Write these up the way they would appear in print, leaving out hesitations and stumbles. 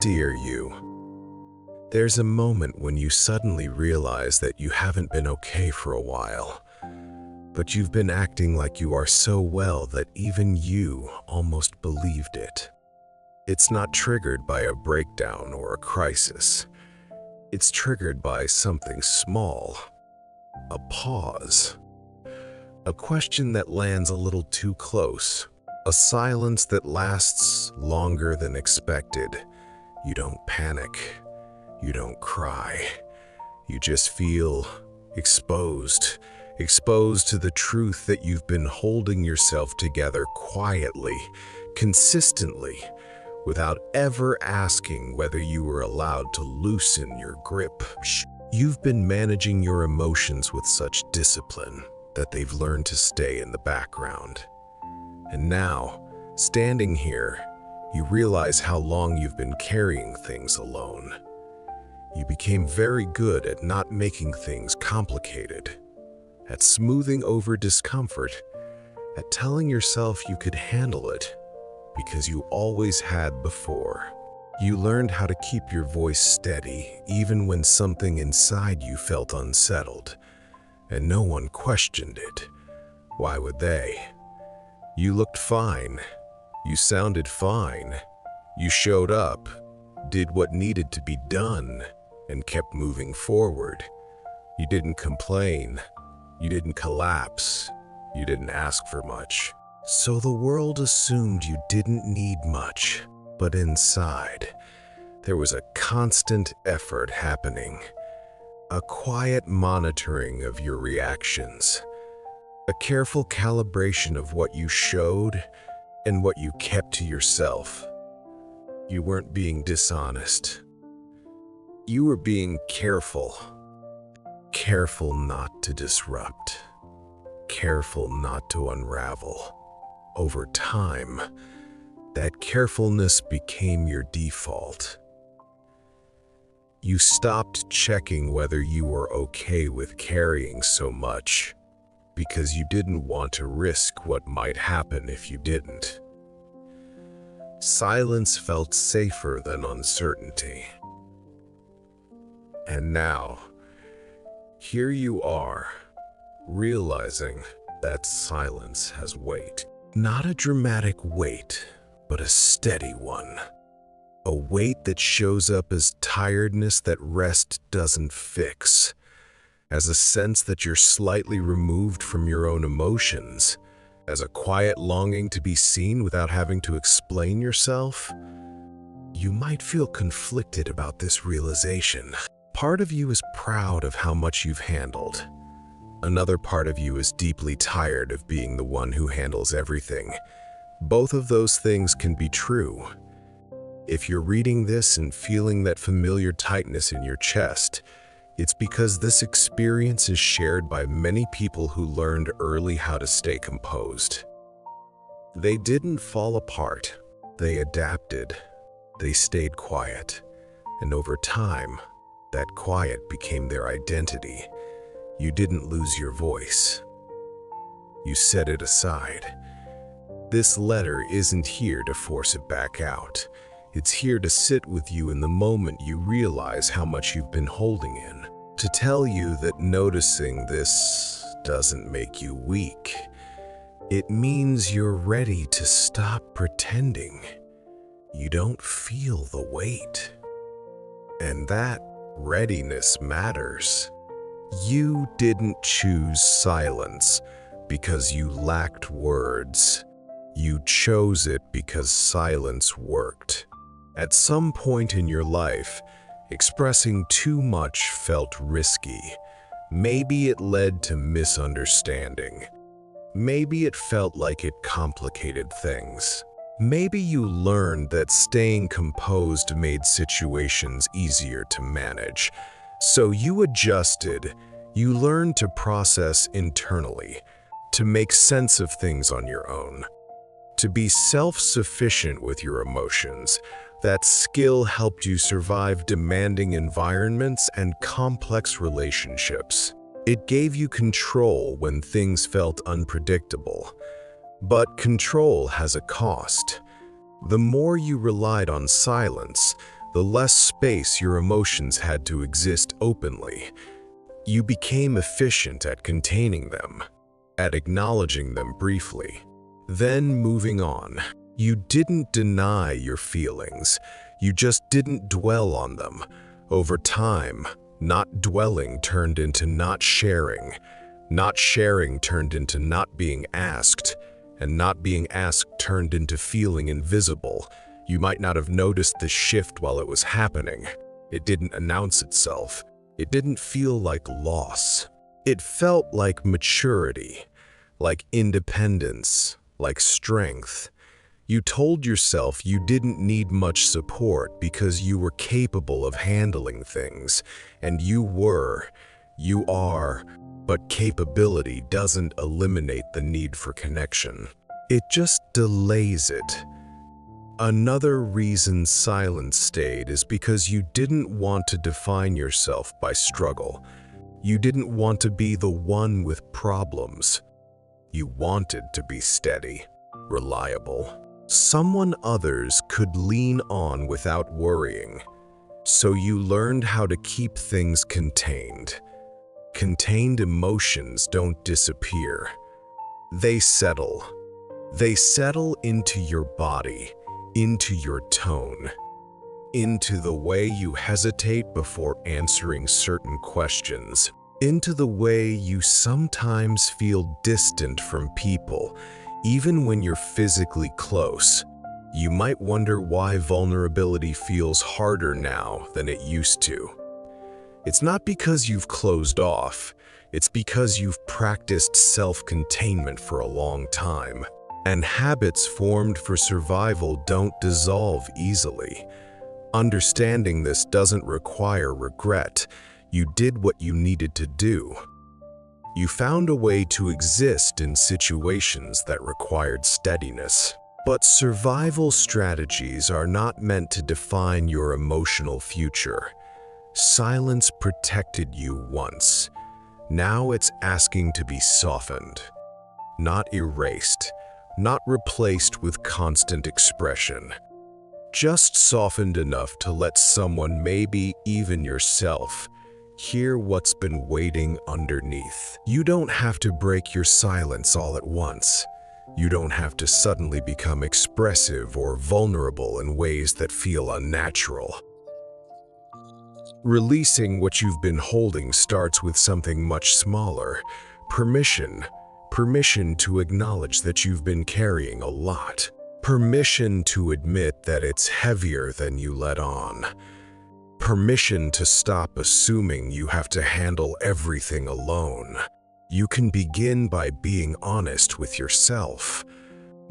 Dear you, there's a moment when you suddenly realize that you haven't been okay for a while, but you've been acting like you are so well that even you almost believed it. It's not triggered by a breakdown or a crisis. It's triggered by something small, a pause, a question that lands a little too close, a silence that lasts longer than expected. You don't panic. You don't cry. You just feel exposed to the truth that you've been holding yourself together quietly, consistently, without ever asking whether you were allowed to loosen your grip. You've been managing your emotions with such discipline that they've learned to stay in the background. And now, standing here, you realize how long you've been carrying things alone. You became very good at not making things complicated, at smoothing over discomfort, at telling yourself you could handle it because you always had before. You learned how to keep your voice steady even when something inside you felt unsettled, and no one questioned it. Why would they? You looked fine. You sounded fine. You showed up, did what needed to be done, and kept moving forward. You didn't complain. You didn't collapse. You didn't ask for much. So the world assumed you didn't need much, but inside, there was a constant effort happening, a quiet monitoring of your reactions, a careful calibration of what you showed and what you kept to yourself. You weren't being dishonest. You were being careful. Careful not to disrupt. Careful not to unravel. Over time, that carefulness became your default. You stopped checking whether you were okay with carrying so much, because you didn't want to risk what might happen if you didn't. Silence felt safer than uncertainty. And now, here you are, realizing that silence has weight. Not a dramatic weight, but a steady one. A weight that shows up as tiredness that rest doesn't fix, as a sense that you're slightly removed from your own emotions, as a quiet longing to be seen without having to explain yourself. You might feel conflicted about this realization. Part of you is proud of how much you've handled. Another part of you is deeply tired of being the one who handles everything. Both of those things can be true. If you're reading this and feeling that familiar tightness in your chest, it's because this experience is shared by many people who learned early how to stay composed. They didn't fall apart. They adapted. They stayed quiet. And over time, that quiet became their identity. You didn't lose your voice. You set it aside. This letter isn't here to force it back out. It's here to sit with you in the moment you realize how much you've been holding in. To tell you that noticing this doesn't make you weak. It means you're ready to stop pretending. You don't feel the weight. And that readiness matters. You didn't choose silence because you lacked words. You chose it because silence worked. At some point in your life, expressing too much felt risky. Maybe it led to misunderstanding. Maybe it felt like it complicated things. Maybe you learned that staying composed made situations easier to manage. So you adjusted. You learned to process internally, to make sense of things on your own, to be self-sufficient with your emotions. That skill helped you survive demanding environments and complex relationships. It gave you control when things felt unpredictable. But control has a cost. The more you relied on silence, the less space your emotions had to exist openly. You became efficient at containing them, at acknowledging them briefly, then moving on. You didn't deny your feelings, you just didn't dwell on them. Over time, not dwelling turned into not sharing turned into not being asked, and not being asked turned into feeling invisible. You might not have noticed this shift while it was happening. It didn't announce itself. It didn't feel like loss. It felt like maturity, like independence, like strength. You told yourself you didn't need much support because you were capable of handling things, and you are, but capability doesn't eliminate the need for connection. It just delays it. Another reason silence stayed is because you didn't want to define yourself by struggle. You didn't want to be the one with problems. You wanted to be steady, reliable, someone others could lean on without worrying. So you learned how to keep things contained. Contained emotions don't disappear. They settle. They settle into your body, into your tone, into the way you hesitate before answering certain questions, into the way you sometimes feel distant from people, even when you're physically close. You might wonder why vulnerability feels harder now than it used to. It's not because you've closed off, it's because you've practiced self-containment for a long time. And habits formed for survival don't dissolve easily. Understanding this doesn't require regret. You did what you needed to do. You found a way to exist in situations that required steadiness. But survival strategies are not meant to define your emotional future. Silence protected you once. Now it's asking to be softened, not erased, not replaced with constant expression. Just softened enough to let someone, maybe even yourself, hear what's been waiting underneath. You don't have to break your silence all at once. You don't have to suddenly become expressive or vulnerable in ways that feel unnatural. Releasing what you've been holding starts with something much smaller: permission. Permission to acknowledge that you've been carrying a lot. Permission to admit that it's heavier than you let on. Permission to stop assuming you have to handle everything alone. You can begin by being honest with yourself,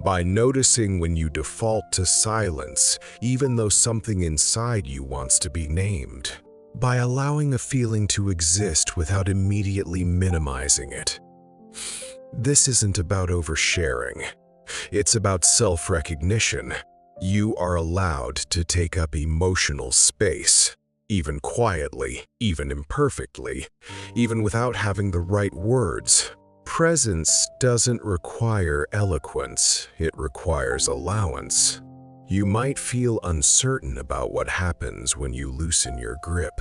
by noticing when you default to silence, even though something inside you wants to be named, by allowing a feeling to exist without immediately minimizing it. This isn't about oversharing. It's about self-recognition. You are allowed to take up emotional space, even quietly, even imperfectly, even without having the right words. Presence doesn't require eloquence, it requires allowance. You might feel uncertain about what happens when you loosen your grip.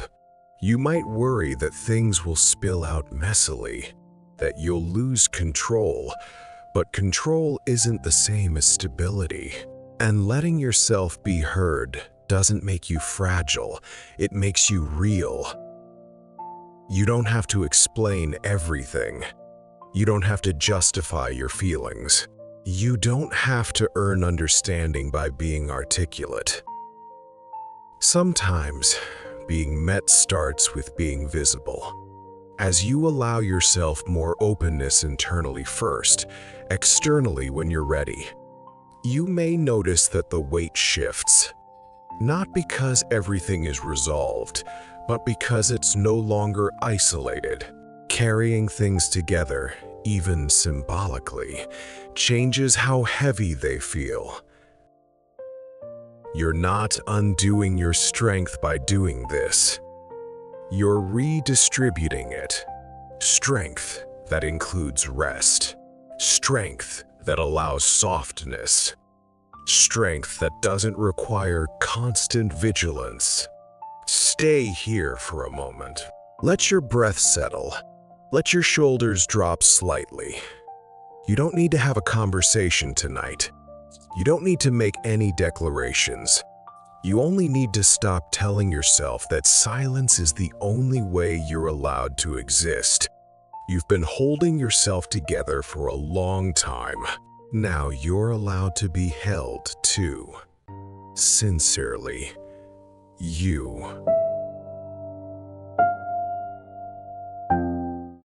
You might worry that things will spill out messily, that you'll lose control, but control isn't the same as stability. And letting yourself be heard doesn't make you fragile, it makes you real. You don't have to explain everything. You don't have to justify your feelings. You don't have to earn understanding by being articulate. Sometimes, being met starts with being visible. As you allow yourself more openness internally first, externally when you're ready, you may notice that the weight shifts. Not because everything is resolved, but because it's no longer isolated. Carrying things together, even symbolically, changes how heavy they feel. You're not undoing your strength by doing this. You're redistributing it. Strength that includes rest. Strength that allows softness. strength that doesn't require constant vigilance. Stay here for a moment. Let your breath settle. Let your shoulders drop slightly. You don't need to have a conversation tonight. You don't need to make any declarations. You only need to stop telling yourself that silence is the only way you're allowed to exist. You've been holding yourself together for a long time. Now you're allowed to be held too. Sincerely, you.